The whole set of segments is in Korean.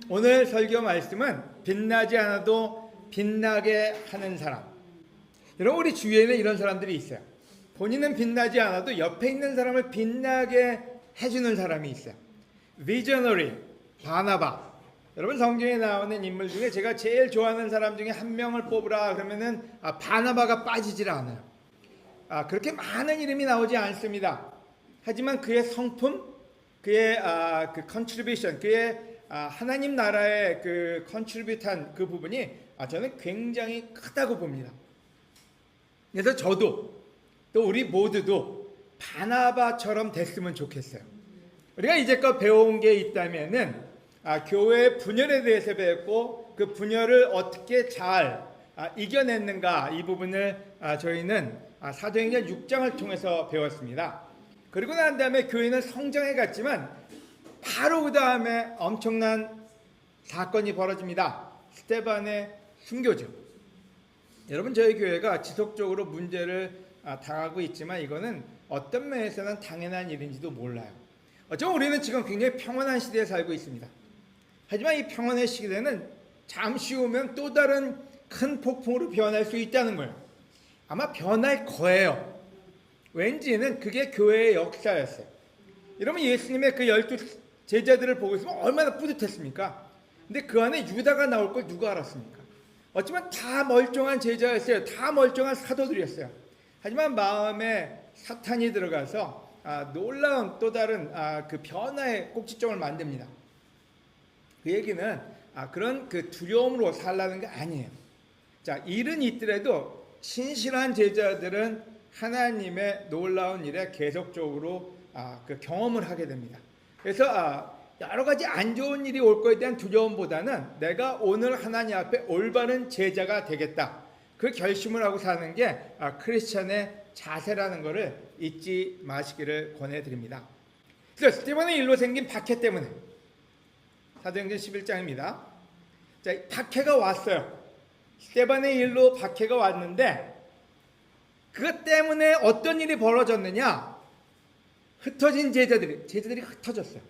오늘 설교 말씀은 빛나지 않아도 빛나게 하는 사람. 여러분, 우리 주위에는 이런 사람들이 있어요. 본인은 빛나지 않아도 옆에 있는 사람을 빛나게 해주는 사람이 있어요. 비저너리, 바나바. 여러분, 성경에 나오는 인물 중에 제가 제일 좋아하는 사람 중에 한 명을 뽑으라 그러면은 바나바가 빠지질 않아요. 그렇게 많은 이름이 나오지 않습니다. 하지만 그의 성품, 그의 그 컨트리뷰션, 그의 하나님 나라에 그 컨트리뷰트한 그 부분이 저는 굉장히 크다고 봅니다. 그래서 저도 또 우리 모두도 바나바처럼 됐으면 좋겠어요. 우리가 이제껏 배워온 게 있다면은 교회의 분열에 대해서 배웠고 그 분열을 어떻게 잘 이겨냈는가, 이 부분을 저희는 사도행전 6장을 통해서 배웠습니다. 그리고 난 다음에 교회는 성장해 갔지만 바로 그 다음에 엄청난 사건이 벌어집니다. 스데반의 순교죠. 여러분, 저희 교회가 지속적으로 문제를 당하고 있지만 이거는 어떤 면에서는 당연한 일인지도 몰라요. 어쩌면 우리는 지금 굉장히 평온한 시대에 살고 있습니다. 하지만 이 평온의 시대는 잠시 후면 또 다른 큰 폭풍으로 변할 수 있다는 거예요. 아마 변할 거예요. 왠지는 그게 교회의 역사였어요. 여러분, 예수님의 그 12 제자들을 보고 있으면 얼마나 뿌듯했습니까? 근데 그 안에 유다가 나올 걸 누가 알았습니까? 어쩌면 다 멀쩡한 제자였어요. 다 멀쩡한 사도들이었어요. 하지만 마음에 사탄이 들어가서 놀라운 또 다른 그 변화의 꼭지점을 만듭니다. 그 얘기는 그런 그 두려움으로 살라는 게 아니에요. 자, 일은 있더라도 신실한 제자들은 하나님의 놀라운 일에 계속적으로 그 경험을 하게 됩니다. 그래서 여러 가지 안 좋은 일이 올 거에 대한 두려움보다는 내가 오늘 하나님 앞에 올바른 제자가 되겠다, 그 결심을 하고 사는 게 크리스찬의 자세라는 것을 잊지 마시기를 권해드립니다. 그래서 스데반의 일로 생긴 박해 때문에, 사도행전 11장입니다. 자, 박해가 왔어요. 스데반의 일로 박해가 왔는데 그것 때문에 어떤 일이 벌어졌느냐? 흩어진 제자들이 흩어졌어요.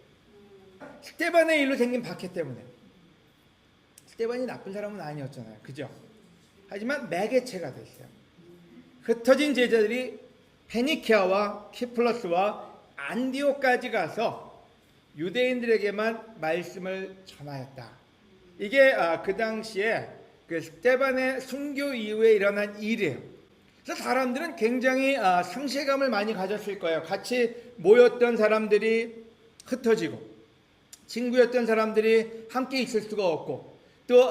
스데반의 일로 생긴 박해 때문에. 스데반이 나쁜 사람은 아니었잖아요, 그죠? 하지만 매개체가 됐어요. 흩어진 제자들이 페니키아와 키플러스와 안디옥까지 가서 유대인들에게만 말씀을 전하였다. 이게 그 당시에 그 스데반의 순교 이후에 일어난 일이에요. 그래서 사람들은 굉장히 상실감을 많이 가졌을 거예요. 같이 모였던 사람들이 흩어지고, 친구였던 사람들이 함께 있을 수가 없고, 또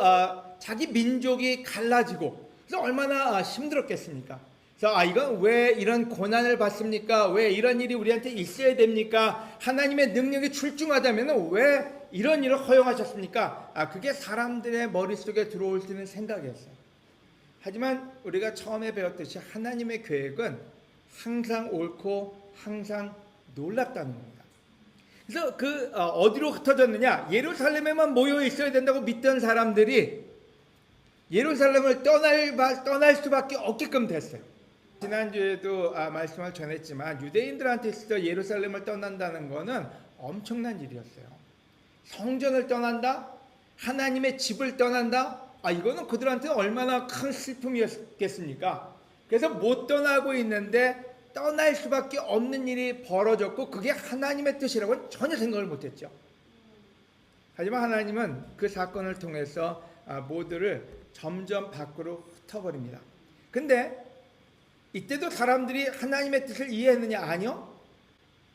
자기 민족이 갈라지고, 그래서 얼마나 힘들었겠습니까? 그래서 이건 왜 이런 고난을 받습니까? 왜 이런 일이 우리한테 있어야 됩니까? 하나님의 능력이 출중하다면 왜 이런 일을 허용하셨습니까? 그게 사람들의 머릿속에 들어올 수 있는 생각이었어요. 하지만 우리가 처음에 배웠듯이 하나님의 계획은 항상 옳고 항상 놀랍다는 겁니다. 그래서 어디로 흩어졌느냐? 예루살렘에만 모여 있어야 된다고 믿던 사람들이 예루살렘을 떠날 수밖에 없게끔 됐어요. 지난주에도 말씀을 전했지만 유대인들한테 있어서 예루살렘을 떠난다는 것은 엄청난 일이었어요. 성전을 떠난다? 하나님의 집을 떠난다? 이거는 그들한테 얼마나 큰 슬픔이었겠습니까? 그래서 못 떠나고 있는데 떠날 수밖에 없는 일이 벌어졌고, 그게 하나님의 뜻이라고는 전혀 생각을 못했죠. 하지만 하나님은 그 사건을 통해서 모두를 점점 밖으로 흩어버립니다. 근데 이때도 사람들이 하나님의 뜻을 이해했느냐? 아니요.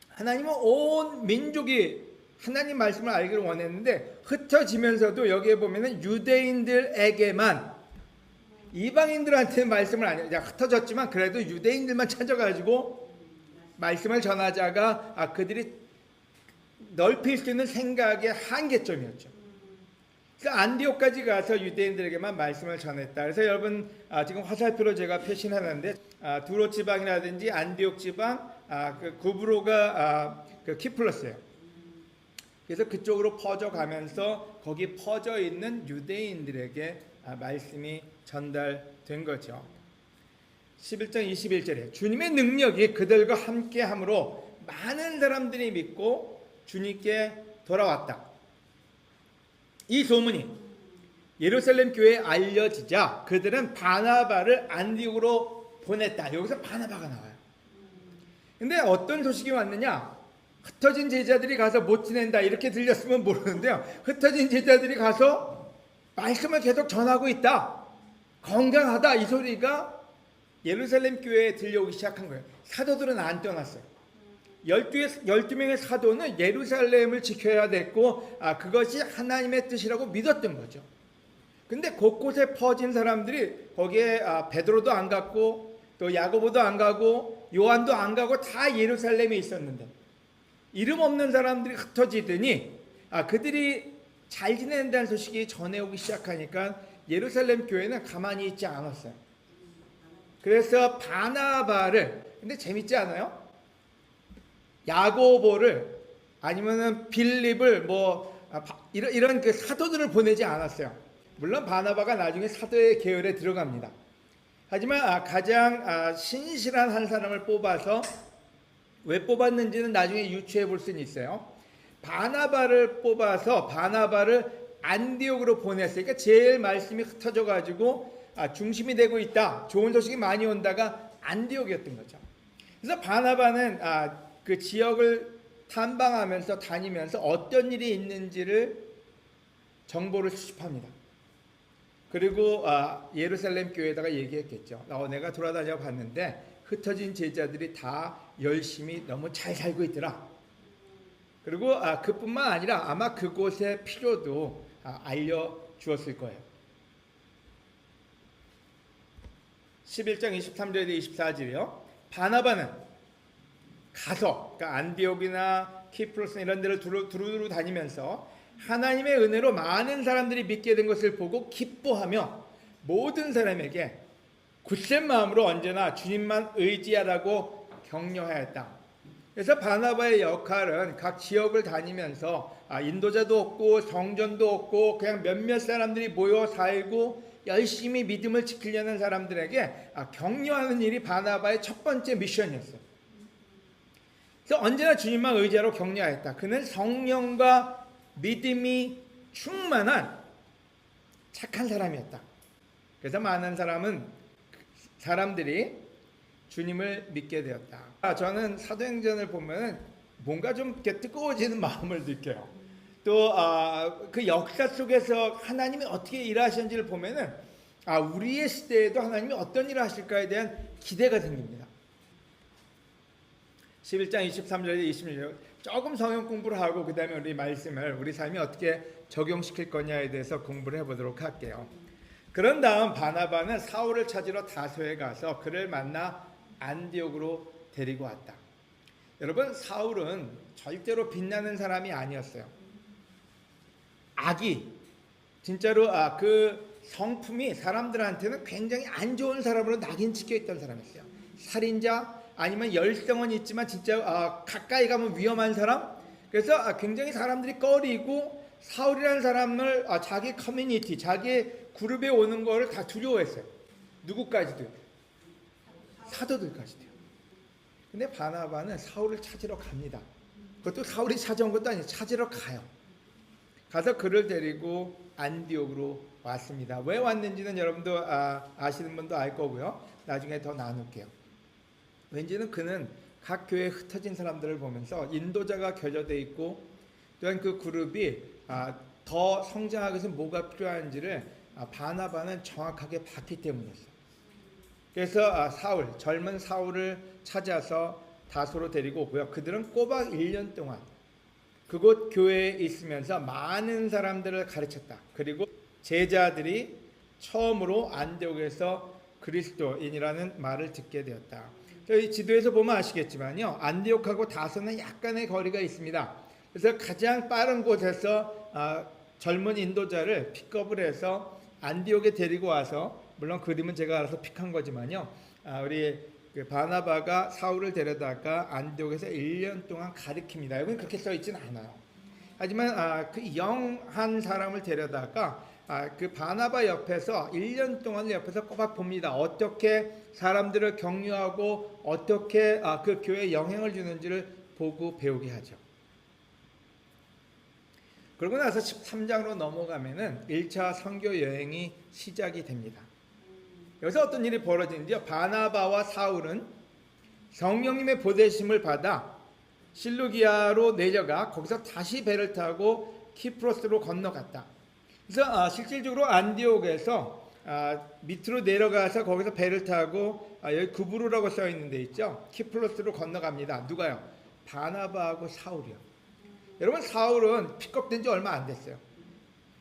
하나님은 온 민족이 하나님 말씀을 알기를 원했는데 흩어지면서도 여기에 보면은 유대인들에게만, 이방인들한테 말씀을 안 해요. 흩어졌지만 그래도 유대인들만 찾아가지고 말씀을 전하자가 그들이 넓힐 수 있는 생각의 한계점이었죠. 그래서 안디옥까지 가서 유대인들에게만 말씀을 전했다. 그래서 여러분 지금 화살표로 제가 표시해놨는데 두로 지방이라든지 안디옥 지방, 그 구브로가 그 키플러스예요. 그래서 그쪽으로 퍼져가면서 거기 퍼져 있는 유대인들에게 말씀이 전달된 거죠. 11장 21절에 주님의 능력이 그들과 함께 함으로 많은 사람들이 믿고 주님께 돌아왔다. 이 소문이 예루살렘 교회에 알려지자 그들은 바나바를 안디옥으로 보냈다. 여기서 바나바가 나와요. 근데 어떤 소식이 왔느냐? 흩어진 제자들이 가서 못 지낸다 이렇게 들렸으면 모르는데요. 흩어진 제자들이 가서 말씀을 계속 전하고 있다. 건강하다 이 소리가 예루살렘 교회에 들려오기 시작한 거예요. 사도들은 안 떠났어요. 12명의 사도는 예루살렘을 지켜야 됐고 그것이 하나님의 뜻이라고 믿었던 거죠. 근데 곳곳에 퍼진 사람들이 거기에 베드로도 안 갔고 또 야고보도 안 가고 요한도 안 가고 다 예루살렘에 있었는데 이름 없는 사람들이 흩어지더니 그들이 잘 지낸다는 소식이 전해오기 시작하니까 예루살렘 교회는 가만히 있지 않았어요. 그래서 바나바를, 근데 재밌지 않아요? 야고보를 아니면은 빌립을 이런 그 사도들을 보내지 않았어요. 물론 바나바가 나중에 사도의 계열에 들어갑니다. 하지만 가장 신실한 한 사람을 뽑아서 왜 뽑았는지는 나중에 유추해 볼 수는 있어요. 바나바를 뽑아서 바나바를 안디옥으로 보냈으니까 제일 말씀이 흩어져 가지고 중심이 되고 있다. 좋은 소식이 많이 온다가 안디옥이었던 거죠. 그래서 바나바는 그 지역을 탐방하면서 다니면서 어떤 일이 있는지를 정보를 수집합니다. 그리고 예루살렘 교회에다가 얘기했겠죠. 내가 돌아다녀 봤는데 흩어진 제자들이 다 열심히 너무 잘 살고 있더라. 그리고 그뿐만 아니라 아마 그곳의 필요도 알려주었을 거예요. 11장 23절에 24절이요. 바나바는 가서 그러니까 안디옥이나 키프로스 이런 데를 두루두루 다니면서 하나님의 은혜로 많은 사람들이 믿게 된 것을 보고 기뻐하며 모든 사람에게 굳센 마음으로 언제나 주님만 의지하라고 격려하였다. 그래서 바나바의 역할은 각 지역을 다니면서 인도자도 없고 성전도 없고 그냥 몇몇 사람들이 모여 살고 열심히 믿음을 지키려는 사람들에게 격려하는 일이 바나바의 첫 번째 미션이었어요. 그래서 언제나 주님만 의지하라고 격려하였다. 그는 성령과 믿음이 충만한 착한 사람이었다. 그래서 많은 사람들이 주님을 믿게 되었다. 저는 사도행전을 보면 뭔가 좀 이렇게 뜨거워지는 마음을 느껴요. 또 그 역사 속에서 하나님이 어떻게 일하시는지를 보면은 우리의 시대에도 하나님이 어떤 일을 하실까에 대한 기대가 생깁니다. 11장 23절에 26절 조금 성경 공부를 하고 그 다음에 우리 말씀을 우리 삶에 어떻게 적용시킬 거냐에 대해서 공부를 해보도록 할게요. 그런 다음 바나바는 사울을 찾으러 다소에 가서 그를 만나 안디옥으로 데리고 왔다. 여러분, 사울은 절대로 빛나는 사람이 아니었어요. 악이 진짜로 그 성품이 사람들한테는 굉장히 안 좋은 사람으로 낙인 찍혀 있던 사람이었어요. 살인자 아니면 열성은 있지만 진짜 가까이 가면 위험한 사람. 그래서 굉장히 사람들이 꺼리고 사울이라는 사람을 자기 커뮤니티, 자기 그룹에 오는 거를 다 두려워했어요. 누구까지도, 사도들까지도요. 근데 바나바는 사울을 찾으러 갑니다. 그것도 사울이 찾아온 것도 아니에요. 찾으러 가요. 가서 그를 데리고 안디옥으로 왔습니다. 왜 왔는지는 여러분도 아시는 분도 알 거고요. 나중에 더 나눌게요. 왠지는 그는 각 교회에 흩어진 사람들을 보면서 인도자가 겨져져 있고 또한 그 그룹이 더 성장하기 위해서 뭐가 필요한지를 바나바는 정확하게 봤기 때문이었어요. 그래서 젊은 사울을 찾아서 다소로 데리고 오고요. 그들은 꼬박 1년 동안 그곳 교회에 있으면서 많은 사람들을 가르쳤다. 그리고 제자들이 처음으로 안디옥에서 그리스도인이라는 말을 듣게 되었다. 이 지도에서 보면 아시겠지만요. 안디옥하고 다소는 약간의 거리가 있습니다. 그래서 가장 빠른 곳에서 젊은 인도자를 픽업을 해서 안디옥에 데리고 와서, 물론 그림은 제가 알아서 픽한 거지만요. 우리 그 바나바가 사울을 데려다가 안디옥에서 1년 동안 가르칩니다. 여기는 그렇게 써 있지는 않아요. 하지만 그 영한 사람을 데려다가 그 바나바 옆에서 1년 동안 옆에서 꼬박 봅니다. 어떻게 사람들을 격려하고 어떻게 그 교회에 영향을 주는지를 보고 배우게 하죠. 그러고 나서 13장으로 넘어가면은 1차 선교 여행이 시작이 됩니다. 여기서 어떤 일이 벌어지는지요. 바나바와 사울은 성령님의 보내심을 받아 실루기아로 내려가 거기서 다시 배를 타고 키프로스로 건너갔다. 그래서 실질적으로 안디옥에서 밑으로 내려가서 거기서 배를 타고 여기 구브루라고 써 있는 데 있죠. 키프로스로 건너갑니다. 누가요? 바나바하고 사울이요. 여러분, 사울은 픽업된 지 얼마 안 됐어요.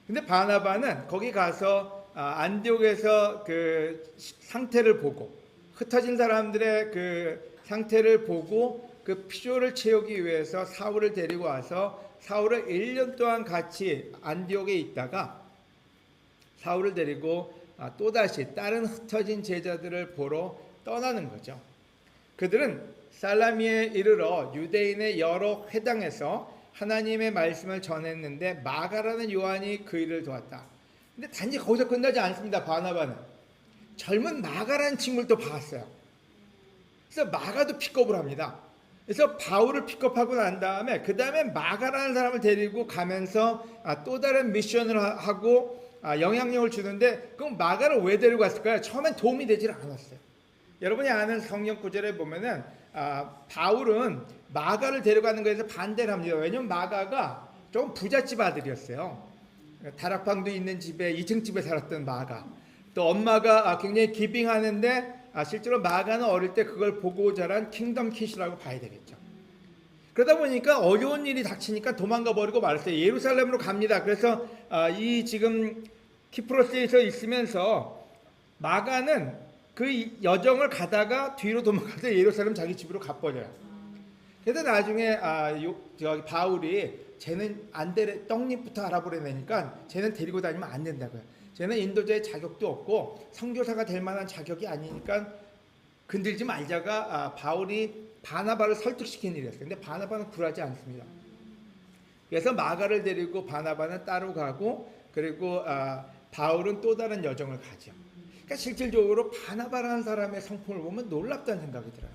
근데 바나바는 거기 가서 안디옥에서 그 상태를 보고, 흩어진 사람들의 그 상태를 보고 그 필요를 채우기 위해서 사울을 데리고 와서 사울을 1년 동안 같이 안디옥에 있다가 사울을 데리고 또다시 다른 흩어진 제자들을 보러 떠나는 거죠. 그들은 살라미에 이르러 유대인의 여러 회당에서 하나님의 말씀을 전했는데 마가라는 요한이 그 일을 도왔다. 근데 단지 거기서 끝나지 않습니다. 바나바는 젊은 마가라는 친구를 또 봤어요. 그래서 마가도 픽업을 합니다. 그래서 바울을 픽업하고 난 다음에 그 다음에 마가라는 사람을 데리고 가면서 또 다른 미션을 하고 영향력을 주는데, 그럼 마가를 왜 데리고 갔을까요? 처음엔 도움이 되질 않았어요. 여러분이 아는 성경 구절에 보면은 바울은 마가를 데려가는 것에서 반대를 합니다. 왜냐하면 마가가 좀 부잣집 아들이었어요. 다락방도 있는 집에 2층 집에 살았던 마가. 또 엄마가 굉장히 기빙하는데 실제로 마가는 어릴 때 그걸 보고 자란 킹덤 킷이라고 봐야 되겠죠. 그러다 보니까 어려운 일이 닥치니까 도망가 버리고 말았어요. 예루살렘으로 갑니다. 그래서 이 지금 키프로스에서 있으면서 마가는 그 여정을 가다가 뒤로 도망가서 예루살렘 자기 집으로 가버려요. 그래서 나중에 바울이 쟤는 안 돼, 떡잎부터 알아보려니까 쟤는 데리고 다니면 안 된다고요. 쟤는 인도자의 자격도 없고 선교사가 될 만한 자격이 아니니까 건들지 말자가 바울이 바나바를 설득시킨 일이었어요. 근데 바나바는 굴하지 않습니다. 그래서 마가를 데리고 바나바는 따로 가고, 그리고 바울은 또 다른 여정을 가죠. 그러니까 실질적으로 바나바라는 사람의 성품을 보면 놀랍다는 생각이 들어요.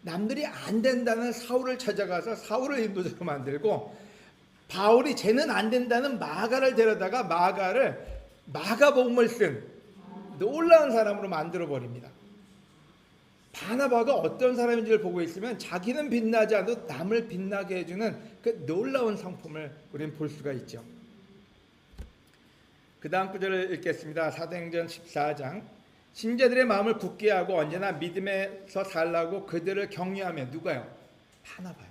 남들이 안 된다는 사울을 찾아가서 사울을 인도자로 만들고, 바울이 쟤는 안 된다는 마가를 데려다가 마가복음을 쓴 놀라운 사람으로 만들어 버립니다. 바나바가 어떤 사람인지를 보고 있으면 자기는 빛나지 않아도 남을 빛나게 해주는 그 놀라운 성품을 우리는 볼 수가 있죠. 그 다음 구절을 읽겠습니다. 사도행전 14장. 신자들의 마음을 굳게 하고 언제나 믿음에서 살라고 그들을 격려하며. 누가요? 바나바요.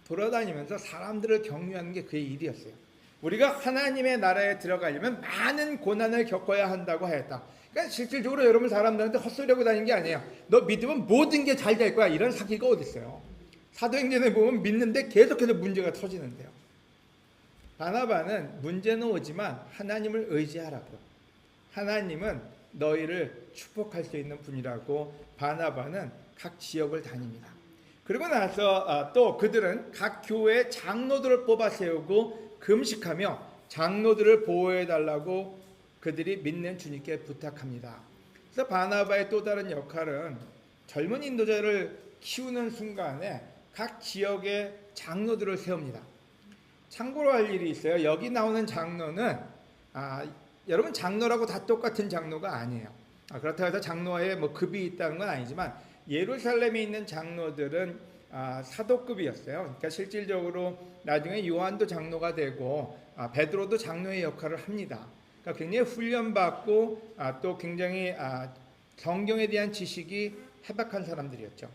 돌아다니면서 사람들을 격려하는 게 그의 일이었어요. 우리가 하나님의 나라에 들어가려면 많은 고난을 겪어야 한다고 하였다. 그러니까 실질적으로 여러분 사람들한테 헛소리하고 다니는 게 아니에요. 너 믿으면 모든 게 잘 될 거야. 이런 사기가 어디 있어요. 사도행전에 보면 믿는데 계속해서 문제가 터지는데요. 바나바는 문제는 오지만 하나님을 의지하라고. 하나님은 너희를 축복할 수 있는 분이라고 바나바는 각 지역을 다닙니다. 그리고 나서 또 그들은 각 교회의 장로들을 뽑아 세우고 금식하며 장로들을 보호해달라고 그들이 믿는 주님께 부탁합니다. 그래서 바나바의 또 다른 역할은 젊은 인도자를 키우는 순간에 각 지역의 장로들을 세웁니다. 참고로 할 일이 있어요. 여기 나오는 장로는 여러분 장로라고 다 똑같은 장로가 아니에요. 그렇다고 해서 장로에 뭐 급이 있다는 건 아니지만 예루살렘에 있는 장로들은 사도급이었어요. 그러니까 실질적으로 나중에 요한도 장로가 되고 베드로도 장로의 역할을 합니다. 그러니까 굉장히 훈련받고 또 굉장히 성경에 대한 지식이 해박한 사람들이었죠.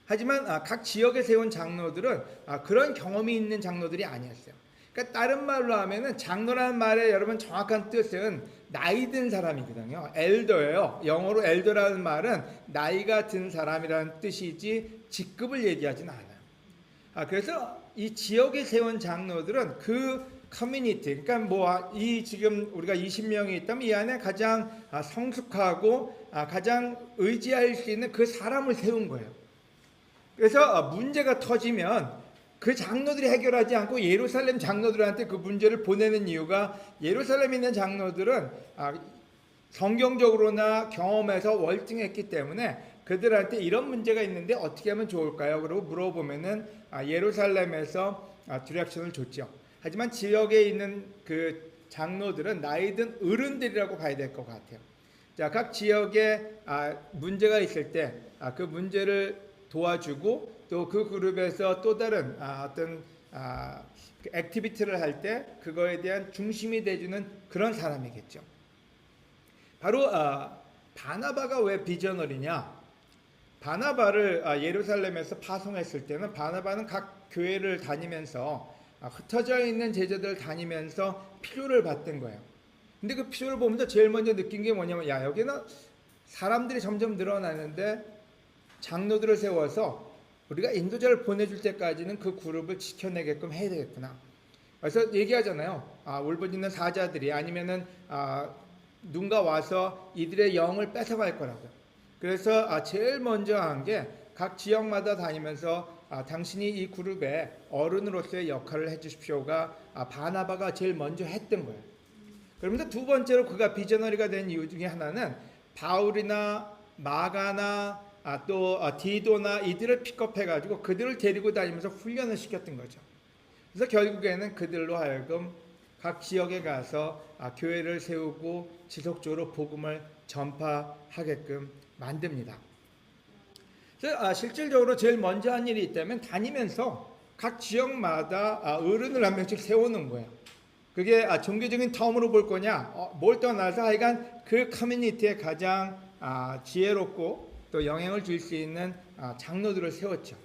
하지만 각 지역에 세운 장로들은 그런 경험이 있는 장로들이 아니었어요. 그러니까 다른 말로 하면은 장로라는 말의 여러분 정확한 뜻은 나이 든 사람이거든요. 엘더예요. 영어로 엘더라는 말은 나이가 든 사람이라는 뜻이지 직급을 얘기하진 않아요. 그래서 이 지역에 세운 장로들은 그 커뮤니티, 그러니까 뭐 이 지금 우리가 20명이 있다면 이 안에 가장 성숙하고 가장 의지할 수 있는 그 사람을 세운 거예요. 그래서 문제가 터지면 그 장로들이 해결하지 않고 예루살렘 장로들한테 그 문제를 보내는 이유가 예루살렘에 있는 장로들은 성경적으로나 경험에서 월등했기 때문에 그들한테 이런 문제가 있는데 어떻게 하면 좋을까요? 그리고 물어보면은 예루살렘에서 디렉션을 줬죠. 하지만 지역에 있는 그 장로들은 나이 든 어른들이라고 봐야 될 것 같아요. 자, 각 지역에 문제가 있을 때 그 문제를 도와주고 또 그 그룹에서 또 다른 어떤 그 액티비티를 할 때 그거에 대한 중심이 돼주는 그런 사람이겠죠. 바로 바나바가 왜 비저널이냐? 바나바를 예루살렘에서 파송했을 때는 바나바는 각 교회를 다니면서 흩어져 있는 제자들을 다니면서 필요를 받던 거예요. 근데 그 필요를 보면서 제일 먼저 느낀 게 뭐냐면, 야, 여기는 사람들이 점점 늘어나는데 장로들을 세워서 우리가 인도자를 보내줄 때까지는 그 그룹을 지켜내게끔 해야 되겠구나. 그래서 얘기하잖아요. 울부짖는 사자들이 아니면은 누군가 와서 이들의 영을 뺏어갈 거라고요. 그래서 제일 먼저 한 게 각 지역마다 다니면서 당신이 이 그룹의 어른으로서의 역할을 해주십시오가 바나바가 제일 먼저 했던 거예요. 그러면서 두 번째로 그가 비저너리가 된 이유 중에 하나는 바울이나 마가나 또 디도나 이들을 픽업해가지고 그들을 데리고 다니면서 훈련을 시켰던 거죠. 그래서 결국에는 그들로 하여금 각 지역에 가서 교회를 세우고 지속적으로 복음을 전파하게끔 만듭니다. 그래서 실질적으로 제일 먼저 한 일이 있다면 다니면서 각 지역마다 어른을 한 명씩 세우는 거예요. 그게 종교적인 텀으로 볼 거냐, 뭘 떠나서 하여간 그 커뮤니티에 가장 지혜롭고 또 영향을 줄 수 있는 장로들을 세웠죠.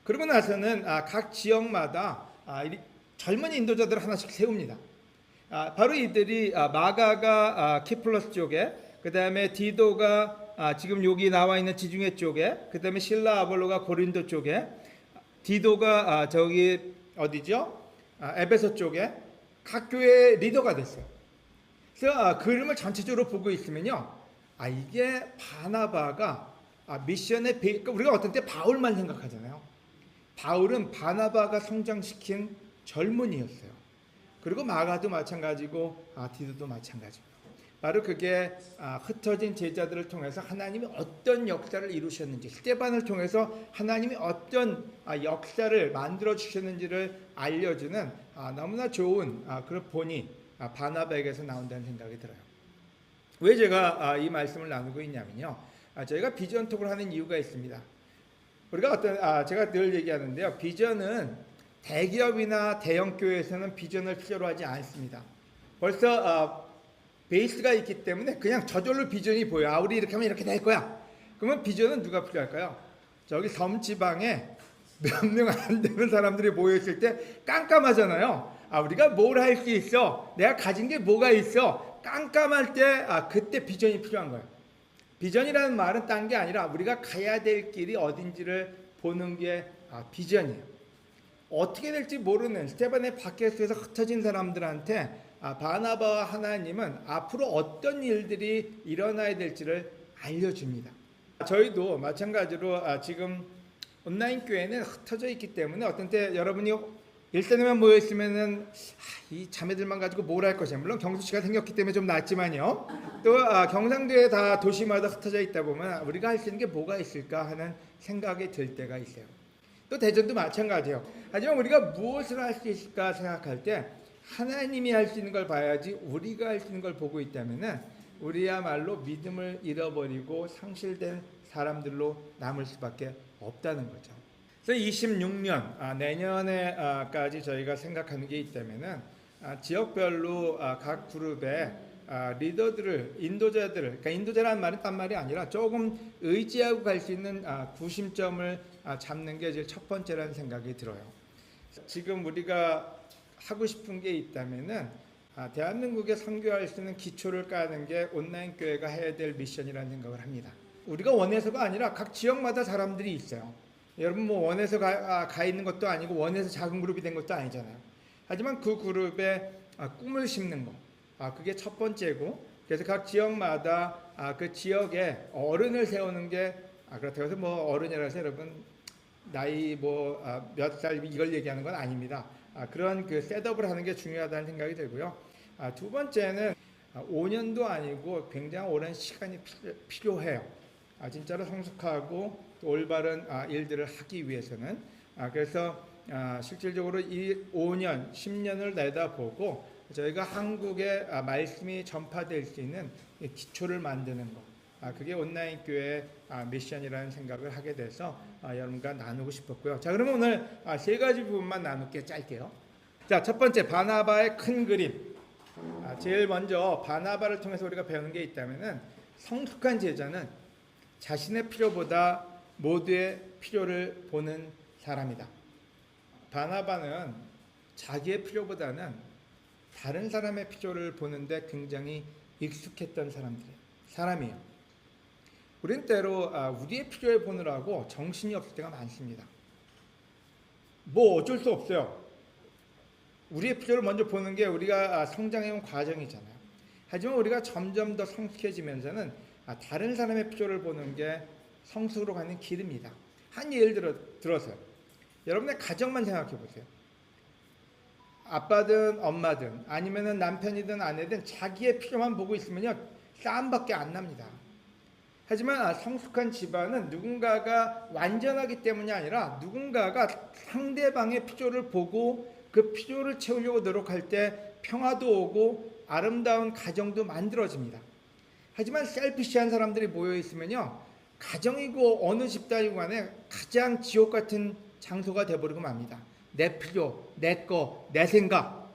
그러고 나서는 각 지역마다 젊은 인도자들을 하나씩 세웁니다. 바로 이들이 마가가 키플러스 쪽에, 그 다음에 디도가 지금 여기 나와 있는 지중해 쪽에, 그 다음에 실라 아볼로가 고린도 쪽에, 디도가 저기 어디죠? 에베소 쪽에 각 교회의 리더가 됐어요. 그래서 그림을 전체적으로 보고 있으면요, 이게 바나바가 미션의 우리가 어떤 때 바울만 생각하잖아요. 바울은 바나바가 성장시킨 젊은이였어요. 그리고 마가도 마찬가지고 디도도 마찬가지고. 바로 그게 흩어진 제자들을 통해서 하나님이 어떤 역사를 이루셨는지, 스데반을 통해서 하나님이 어떤 역사를 만들어 주셨는지를 알려주는 너무나 좋은 그런 본이 바나바에게서 나온다는 생각이 들어요. 왜 제가 이 말씀을 나누고 있냐면요, 저희가 비전 톡을 하는 이유가 있습니다. 우리가 제가 늘 얘기하는데요, 비전은 대기업이나 대형 교회에서는 비전을 필요로 하지 않습니다. 벌써 베이스가 있기 때문에 그냥 저절로 비전이 보여. 우리 이렇게 하면 이렇게 될 거야. 그러면 비전은 누가 필요할까요? 저기 섬 지방에 몇 명 안 되는 사람들이 모여 있을 때 깜깜하잖아요. 우리가 뭘 할 수 있어? 내가 가진 게 뭐가 있어? 깜깜할 때 그때 비전이 필요한 거예요. 비전이라는 말은 딴 게 아니라 우리가 가야 될 길이 어딘지를 보는 게 비전이에요. 어떻게 될지 모르는 스데반의 밖에서 흩어진 사람들한테 바나바와 하나님은 앞으로 어떤 일들이 일어나야 될지를 알려줍니다. 저희도 마찬가지로 지금 온라인 교회는 흩어져 있기 때문에 어떤 때 여러분이 일단에만 모여 있으면은 이 자매들만 가지고 뭘 할 것이야. 물론 경수씨가 생겼기 때문에 좀 낫지만요. 또 경상도에 다 도시마다 흩어져 있다 보면 우리가 할 수 있는 게 뭐가 있을까 하는 생각이 들 때가 있어요. 또 대전도 마찬가지예요. 하지만 우리가 무엇을 할 수 있을까 생각할 때 하나님이 할 수 있는 걸 봐야지 우리가 할 수 있는 걸 보고 있다면은 우리야말로 믿음을 잃어버리고 상실된 사람들로 남을 수밖에 없다는 거죠. 그래서 26년 내년에까지 저희가 생각하는 게 있다면은 지역별로 각 그룹의 리더들을, 인도자들을, 그러니까 인도자라는 말은 딴 말이 아니라 조금 의지하고 갈 수 있는 구심점을 잡는 게 제일 첫 번째라는 생각이 들어요. 지금 우리가 하고 싶은 게 있다면은 대한민국에 선교할 수 있는 기초를 까는 게 온라인 교회가 해야 될 미션이라는 생각을 합니다. 우리가 원해서가 아니라 각 지역마다 사람들이 있어요. 여러분 뭐 원해서 가 있는 것도 아니고 원해서 작은 그룹이 된 것도 아니잖아요. 하지만 그 그룹에 꿈을 심는 거, 그게 첫 번째고, 그래서 각 지역마다 그 지역에 어른을 세우는 게 그렇다고 해서 뭐 어른이라서 여러분 나이 뭐 몇 살 이걸 얘기하는 건 아닙니다. 그런 그 셋업을 하는 게 중요하다는 생각이 들고요. 두 번째는 5년도 아니고 굉장히 오랜 시간이 필요해요. 진짜로 성숙하고 또 올바른 일들을 하기 위해서는. 그래서 실질적으로 이 5년, 10년을 내다보고 저희가 한국에 말씀이 전파될 수 있는 기초를 만드는 것. 그게 온라인 교회 미션이라는 생각을 하게 돼서 여러분과 나누고 싶었고요. 자, 그러면 오늘 세 가지 부분만 나눌게 짧게요. 자, 첫 번째 바나바의 큰 그림. 제일 먼저 바나바를 통해서 우리가 배우는 게 있다면은 성숙한 제자는 자신의 필요보다 모두의 필요를 보는 사람이다. 바나바는 자기의 필요보다는 다른 사람의 필요를 보는데 굉장히 익숙했던 사람이에요. 우린 때로 우리의 필요에 보느라고 정신이 없을 때가 많습니다. 뭐 어쩔 수 없어요. 우리의 필요를 먼저 보는 게 우리가 성장해온 과정이잖아요. 하지만 우리가 점점 더 성숙해지면서는 다른 사람의 필요를 보는 게 성숙으로 가는 길입니다. 한 예를 들어서요. 여러분의 가정만 생각해 보세요. 아빠든 엄마든 아니면 남편이든 아내든 자기의 필요만 보고 있으면요, 싸움밖에 안 납니다. 하지만 성숙한 집안은 누군가가 완전하기 때문이 아니라 누군가가 상대방의 필요를 보고 그 필요를 채우려고 노력할 때 평화도 오고 아름다운 가정도 만들어집니다. 하지만 셀피시한 사람들이 모여 있으면요, 가정이고 어느 집단이고 간에 가장 지옥 같은 장소가 되어버리고 맙니다. 내 필요, 내 거, 내 생각.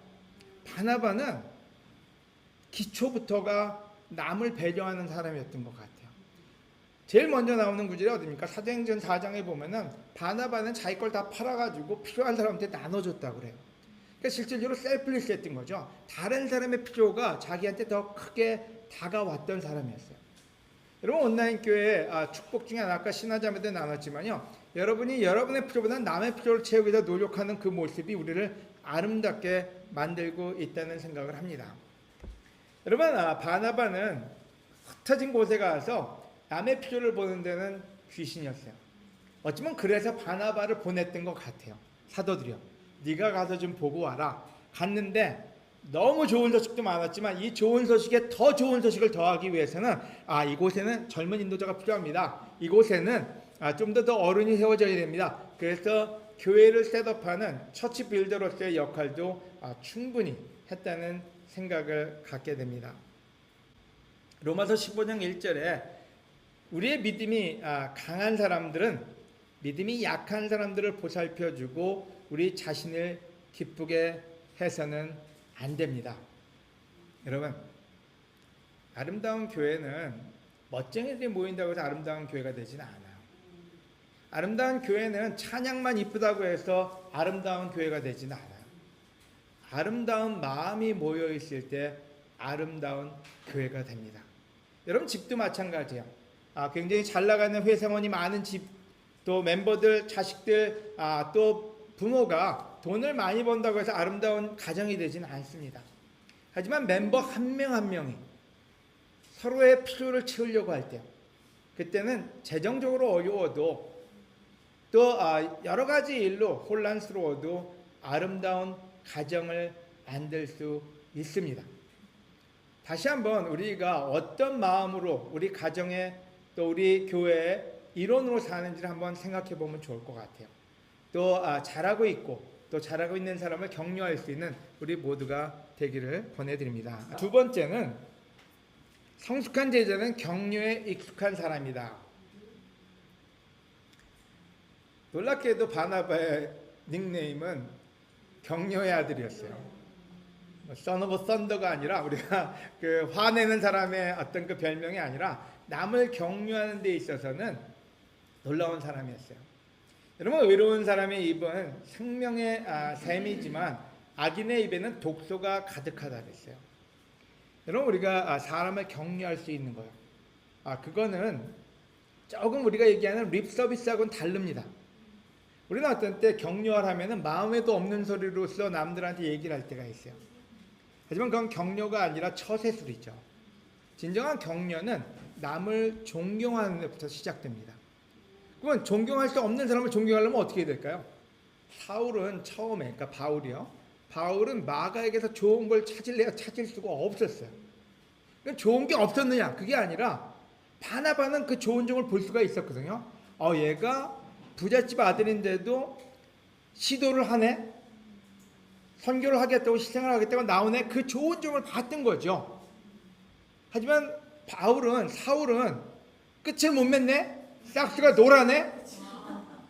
바나바는 기초부터가 남을 배려하는 사람이었던 것 같아요. 제일 먼저 나오는 구절이 어디입니까? 사도행전 4장에 보면은 바나바는 자기 걸 다 팔아가지고 필요한 사람한테 나눠줬다고 그래요. 그러니까 실질적으로 셀플리스했던 거죠. 다른 사람의 필요가 자기한테 더 크게 다가왔던 사람이었어요. 여러분, 온라인 교회 축복 중에 하나, 아까 신화자매도 나눴지만요, 여러분이 여러분의 필요보다 남의 필요를 채우기 위해서 노력하는 그 모습이 우리를 아름답게 만들고 있다는 생각을 합니다. 여러분, 바나바는 흩어진 곳에 가서 남의 필요를 보는 데는 귀신이었어요. 어쩌면 그래서 바나바를 보냈던 것 같아요. 사도들이요. 네가 가서 좀 보고 와라. 갔는데 너무 좋은 소식도 많았지만 이 좋은 소식에 더 좋은 소식을 더하기 위해서는 이곳에는 젊은 인도자가 필요합니다. 이곳에는 좀 더 어른이 세워져야 됩니다. 그래서 교회를 셋업하는 처치 빌더로서의 역할도 충분히 했다는 생각을 갖게 됩니다. 로마서 15장 1절에 우리의 믿음이 강한 사람들은 믿음이 약한 사람들을 보살펴주고 우리 자신을 기쁘게 해서는 안 됩니다. 여러분, 아름다운 교회는 멋쟁이들이 모인다고 해서 아름다운 교회가 되지는 않아요. 아름다운 교회는 찬양만 이쁘다고 해서 아름다운 교회가 되지는 않아요. 아름다운 마음이 모여 있을 때 아름다운 교회가 됩니다. 여러분, 집도 마찬가지예요. 굉장히 잘 나가는 회사원이 많은 집, 또 멤버들, 자식들, 또 부모가 돈을 많이 번다고 해서 아름다운 가정이 되지는 않습니다. 하지만 멤버 한 명 한 명이 서로의 필요를 채우려고 할 때, 그때는 재정적으로 어려워도 또 여러 가지 일로 혼란스러워도 아름다운 가정을 만들 수 있습니다. 다시 한번 우리가 어떤 마음으로 우리 가정에 또 우리 교회의 일원으로 사는지를 한번 생각해 보면 좋을 것 같아요. 또 잘하고 있고 또 잘하고 있는 사람을 격려할 수 있는 우리 모두가 되기를 권해드립니다. 두 번째는 성숙한 제자는 격려에 익숙한 사람이다. 놀랍게도 바나바의 닉네임은 격려의 아들이었어요. Son of Thunder가 아니라 우리가 그 화내는 사람의 어떤 그 별명이 아니라 남을 격려하는 데 있어서는 놀라운 사람이었어요. 여러분, 의로운 사람의 입은 생명의 샘이지만 악인의 입에는 독소가 가득하다 그랬어요. 여러분, 우리가 사람을 격려할 수 있는 거예요. 그거는 조금 우리가 얘기하는 립 서비스하고는 다릅니다. 우리는 어떤 때 격려를 하면은 마음에도 없는 소리로서 남들한테 얘기를 할 때가 있어요. 하지만 그건 격려가 아니라 처세술이죠. 진정한 격려는 남을 존경하는 데부터 시작됩니다. 그러면 존경할 수 없는 사람을 존경하려면 어떻게 해야 될까요? 사울은 처음에, 그러니까 바울은 마가에게서 좋은 걸 찾을 수가 없었어요. 그러니까 좋은 게 없었느냐? 그게 아니라 바나바는 그 좋은 점을 볼 수가 있었거든요. 얘가 부잣집 아들인데도 시도를 하네. 선교를 하겠다고 희생을 하겠다고 나오네. 그 좋은 점을 봤던 거죠. 하지만 사울은 끝을 못 맺네. 싹스가 노라네.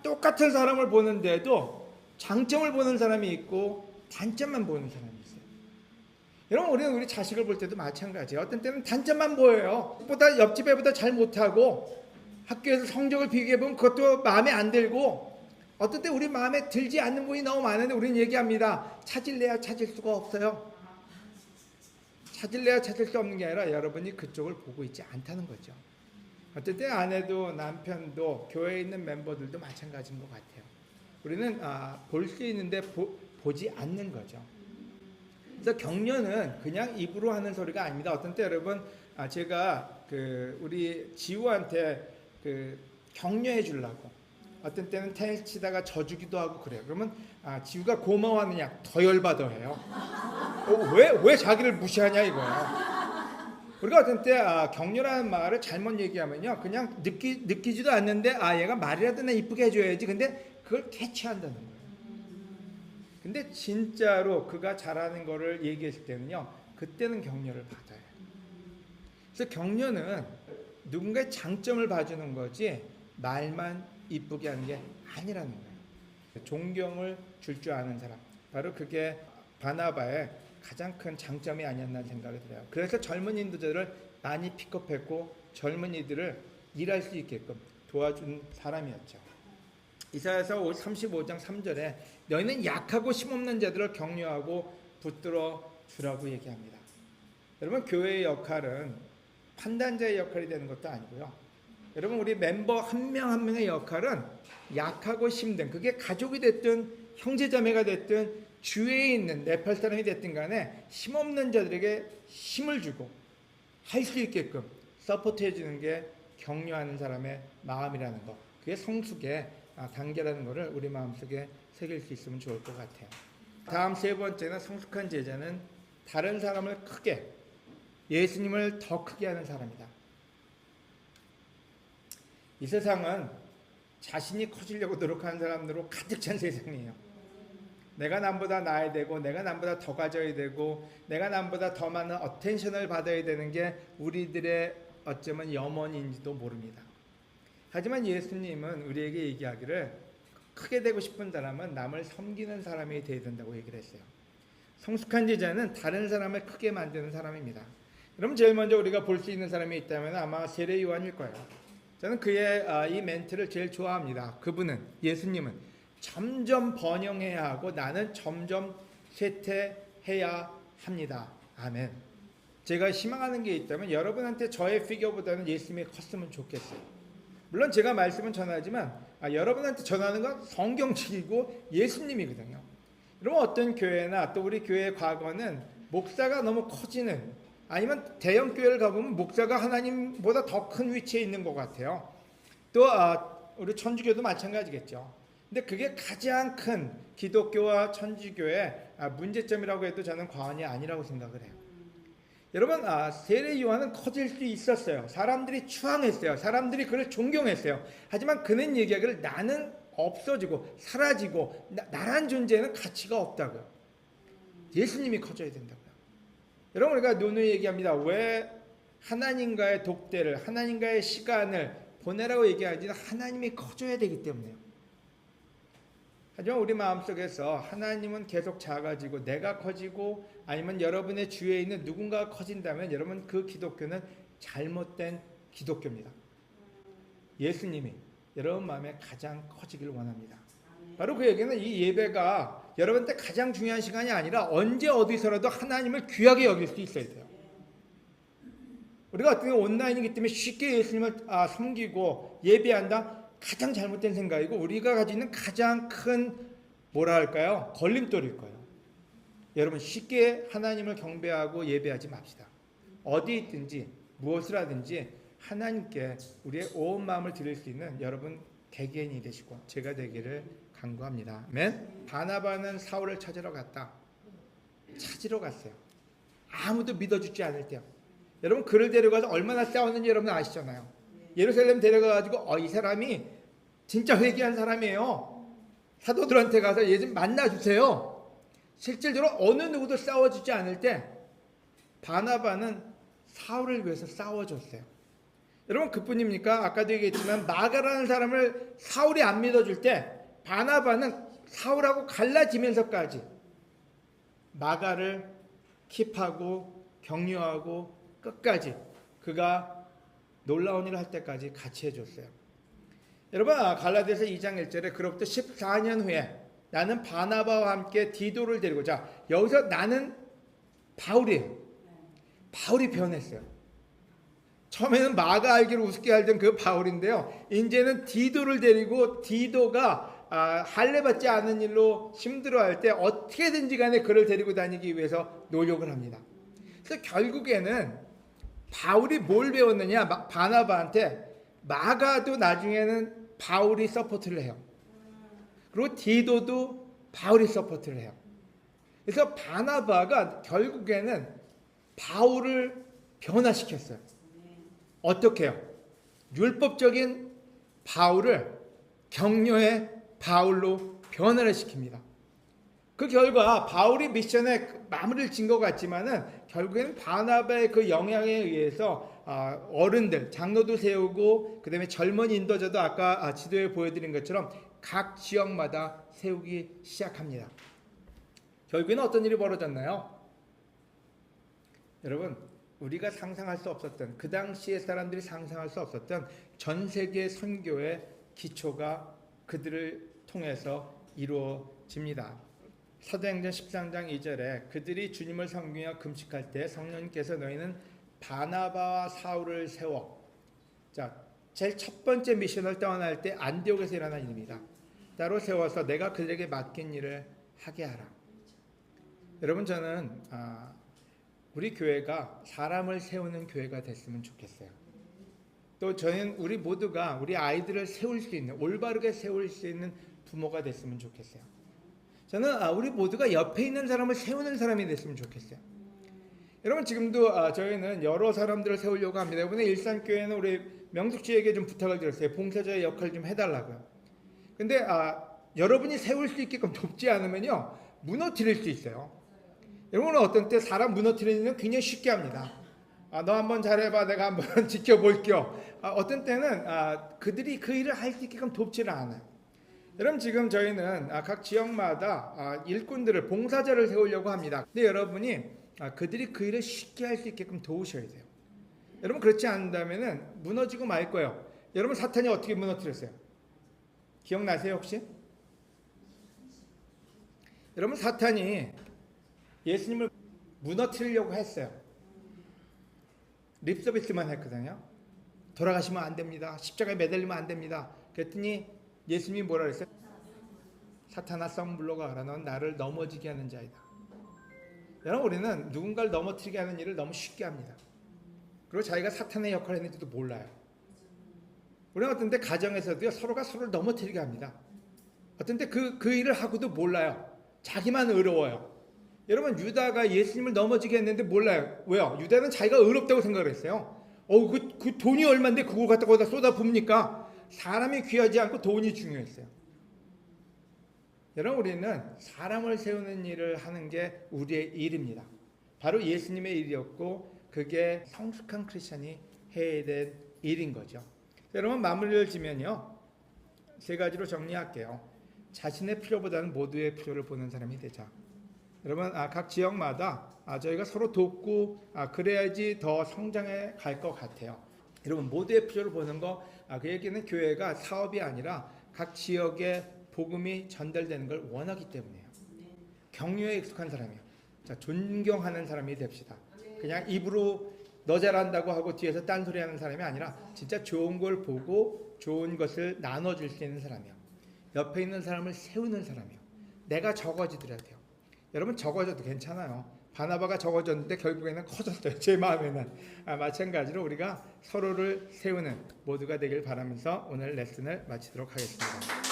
똑같은 사람을 보는데도 장점을 보는 사람이 있고 단점만 보는 사람이 있어요. 여러분, 우리는 우리 자식을 볼 때도 마찬가지예요. 어떤 때는 단점만 보여요. 옆집 애보다 잘 못하고 학교에서 성적을 비교해보면 그것도 마음에 안 들고, 어떤 때 우리 마음에 들지 않는 분이 너무 많은데 우리는 얘기합니다. 찾을래야 찾을 수가 없어요. 찾을래야 찾을 수 없는 게 아니라 여러분이 그쪽을 보고 있지 않다는 거죠. 어떤 때 아내도 남편도 교회에 있는 멤버들도 마찬가지인 것 같아요. 우리는 볼 수 있는데 보지 않는 거죠. 그래서 격려는 그냥 입으로 하는 소리가 아닙니다. 어떤 때 여러분, 제가 우리 지우한테 격려해 주려고 어떤 때는 테니스 치다가 져주기도 하고 그래요. 그러면 지우가 고마워하느냐 더 열받아 해요. 왜 자기를 무시하냐 이거예요. 우리가 어떤 때 격려라는 말을 잘못 얘기하면요, 그냥 느끼지도 않는데 얘가 말이라도 나 이쁘게 해줘야지. 근데 그걸 캐치한다는 거예요. 근데 진짜로 그가 잘하는 거를 얘기했을 때는요, 그때는 격려를 받아요. 그래서 격려는 누군가의 장점을 봐주는 거지 말만 이쁘게 하는 게 아니라는 거예요. 존경을 줄 아는 사람, 바로 그게 바나바의 가장 큰 장점이 아니었나 생각이 들어요. 그래서 젊은이들을 많이 픽업했고 젊은이들을 일할 수 있게끔 도와준 사람이었죠. 이사야서 35장 3절에 너희는 약하고 힘없는 자들을 격려하고 붙들어 주라고 얘기합니다. 여러분, 교회의 역할은 판단자의 역할이 되는 것도 아니고요. 여러분, 우리 멤버 한 명 한 명의 역할은 약하고 힘든, 그게 가족이 됐든 형제자매가 됐든 주위에 있는 네팔 사람이 됐든 간에 힘없는 자들에게 힘을 주고 할 수 있게끔 서포트해 주는 게 격려하는 사람의 마음이라는 것, 그게 성숙의 단계라는 것을 우리 마음속에 새길 수 있으면 좋을 것 같아요. 다음 세 번째는, 성숙한 제자는 다른 사람을 크게, 예수님을 더 크게 하는 사람이다. 이 세상은 자신이 커지려고 노력하는 사람들로 가득 찬 세상이에요. 내가 남보다 나아야 되고, 내가 남보다 더 가져야 되고, 내가 남보다 더 많은 어텐션을 받아야 되는 게 우리들의 어쩌면 염원인지도 모릅니다. 하지만 예수님은 우리에게 얘기하기를, 크게 되고 싶은 사람은 남을 섬기는 사람이 되어야 된다고 얘기를 했어요. 성숙한 제자는 다른 사람을 크게 만드는 사람입니다. 그럼 제일 먼저 우리가 볼 수 있는 사람이 있다면 아마 세례 요한일 거예요. 저는 그의 이 멘트를 제일 좋아합니다. 그분은, 예수님은 점점 번영해야 하고 나는 점점 쇠퇴해야 합니다. 아멘. 제가 희망하는 게 있다면 여러분한테 저의 피겨보다는 예수님이 컸으면 좋겠어요. 물론 제가 말씀은 전하지만 여러분한테 전하는 건 성경책이고 예수님이거든요. 그럼 어떤 교회나 또 우리 교회의 과거는 목사가 너무 커지는, 아니면 대형 교회를 가보면 목사가 하나님보다 더 큰 위치에 있는 것 같아요. 또 우리 천주교도 마찬가지겠죠. 근데 그게 가장 큰 기독교와 천주교의 문제점이라고 해도 저는 과언이 아니라고 생각을 해요. 여러분, 세례 요한은 커질 수 있었어요. 사람들이 추앙했어요. 사람들이 그를 존경했어요. 하지만 그는 얘기하기를 나는 없어지고 사라지고 나란 존재는 가치가 없다고요. 예수님이 커져야 된다고요. 여러분, 우리가 누누이 얘기합니다. 왜 하나님과의 독대를, 하나님과의 시간을 보내라고 얘기하지는 하나님이 커져야 되기 때문에요. 하지만 우리 마음속에서 하나님은 계속 작아지고 내가 커지고, 아니면 여러분의 주위에 있는 누군가가 커진다면 여러분, 그 기독교는 잘못된 기독교입니다. 예수님이 여러분 마음에 가장 커지길 원합니다. 바로 그 얘기는 이 예배가 여러분한테 가장 중요한 시간이 아니라 언제 어디서라도 하나님을 귀하게 여길 수 있어야 돼요. 우리가 어떻게 온라인이기 때문에 쉽게 예수님을 섬기고 예배한다? 가장 잘못된 생각이고, 우리가 가지고 있는 가장 큰 걸림돌일 거예요. 여러분, 쉽게 하나님을 경배하고 예배하지 맙시다. 어디 있든지 무엇을 하든지 하나님께 우리의 온 마음을 드릴 수 있는 여러분 개개인이 되시고 제가 되기를 간구합니다. 아멘. 바나바는 사울을 찾으러 갔어요. 아무도 믿어주지 않을 때요. 여러분, 그를 데려가서 얼마나 싸웠는지 여러분 아시잖아요. 예루살렘 데려가가지고 이 사람이 진짜 회개한 사람이에요. 사도들한테 가서 얘 좀 만나주세요. 실질적으로 어느 누구도 싸워주지 않을 때 바나바는 사울을 위해서 싸워줬어요. 여러분 그뿐입니까? 아까도 얘기했지만 마가라는 사람을 사울이 안 믿어줄 때 바나바는 사울하고 갈라지면서까지 마가를 킵하고 격려하고 끝까지 그가 놀라운 일을 할 때까지 같이 해줬어요. 여러분 갈라디아서 2장 1절에 그로부터 14년 후에 나는 바나바와 함께 디도를 데리고 자 여기서 나는 바울이에요. 바울이 변했어요. 처음에는 마가 알기를 우습게 알던 그 바울인데요. 이제는 디도를 데리고 디도가 할례받지 않은 일로 힘들어할 때 어떻게든지 간에 그를 데리고 다니기 위해서 노력을 합니다. 그래서 결국에는 바울이 뭘 배웠느냐? 바나바한테 마가도 나중에는 바울이 서포트를 해요. 그리고 디도도 바울이 서포트를 해요. 그래서 바나바가 결국에는 바울을 변화시켰어요. 어떻게 해요? 율법적인 바울을 격려의 바울로 변화를 시킵니다. 그 결과 바울이 미션에 마무리를 진 것 같지만은 결국에는 바나바의 그 영향에 의해서 어른들, 장로도 세우고 그다음에 젊은 인도자도 아까 지도에 보여드린 것처럼 각 지역마다 세우기 시작합니다. 결국에는 어떤 일이 벌어졌나요? 여러분 우리가 상상할 수 없었던 그 당시의 사람들이 상상할 수 없었던 전 세계 선교의 기초가 그들을 통해서 이루어집니다. 사도행전 13장 2절에 그들이 주님을 섬기며 금식할 때 성령님께서 너희는 바나바와 사울을 세워 자 제일 첫 번째 미션을 떠날 때 안디옥에서 일어난 일입니다. 따로 세워서 내가 그들에게 맡긴 일을 하게 하라. 여러분 저는 우리 교회가 사람을 세우는 교회가 됐으면 좋겠어요. 또 저는 우리 모두가 우리 아이들을 세울 수 있는 올바르게 세울 수 있는 부모가 됐으면 좋겠어요. 저는 우리 모두가 옆에 있는 사람을 세우는 사람이 됐으면 좋겠어요. 여러분 지금도 저희는 여러 사람들을 세우려고 합니다. 이번에 일산교회는 우리 명숙 씨에게 좀 부탁을 드렸어요. 봉사자의 역할 좀 해달라고요. 근데 여러분이 세울 수 있게끔 돕지 않으면요 무너뜨릴 수 있어요. 여러분은 어떤 때 사람 무너뜨리는 건 굉장히 쉽게 합니다. 너 한번 잘해봐, 내가 한번 지켜볼게요. 어떤 때는 그들이 그 일을 할 수 있게끔 돕지를 않아요. 여러분 지금 저희는 각 지역마다 일꾼들을 봉사자를 세우려고 합니다. 근데 여러분이 그들이 그 일을 쉽게 할 수 있게끔 도우셔야 돼요. 여러분 그렇지 않는다면은 무너지고 말 거예요. 여러분 사탄이 어떻게 무너뜨렸어요? 기억나세요 혹시? 여러분 사탄이 예수님을 무너뜨리려고 했어요. 립서비스만 했거든요. 돌아가시면 안 됩니다. 십자가에 매달리면 안 됩니다. 그랬더니 예수님이 뭐라 그랬어요? 사탄아 썩 물러가라. 넌 나를 넘어지게 하는 자이다. 여러분 우리는 누군가를 넘어뜨리게 하는 일을 너무 쉽게 합니다. 그리고 자기가 사탄의 역할을 했는지도 몰라요. 우리는 어떤 때 가정에서도요 서로가 서로를 넘어뜨리게 합니다. 어떤 때 그 일을 하고도 몰라요. 자기만 의로워요. 여러분 유다가 예수님을 넘어지게 했는데 몰라요. 왜요? 유다는 자기가 의롭다고 생각을 했어요. 그 돈이 얼마인데 그걸 갖다가 어디다 쏟아붓니까? 사람이 귀하지 않고 돈이 중요했어요. 여러분 우리는 사람을 세우는 일을 하는 게 우리의 일입니다. 바로 예수님의 일이었고 그게 성숙한 크리스천이 해야 될 일인 거죠. 여러분 마무리를 지면요 3가지로 정리할게요. 자신의 필요보다는 모두의 필요를 보는 사람이 되자. 여러분 각 지역마다 저희가 서로 돕고 그래야지 더 성장해 갈 것 같아요. 여러분 모두의 필요를 보는 거 그 얘기는 교회가 사업이 아니라 각 지역에 복음이 전달되는 걸 원하기 때문이에요. 격려에 익숙한 사람이에요. 자, 존경하는 사람이 됩시다. 그냥 입으로 너 잘한다고 하고 뒤에서 딴소리 하는 사람이 아니라 진짜 좋은 걸 보고 좋은 것을 나눠줄 수 있는 사람이에요. 옆에 있는 사람을 세우는 사람이에요. 내가 적어지더라도 돼요. 여러분 적어져도 괜찮아요. 바나바가 적어졌는데 결국에는 커졌어요. 제 마음에는. 마찬가지로 우리가 서로를 세우는 모두가 되길 바라면서 오늘 레슨을 마치도록 하겠습니다.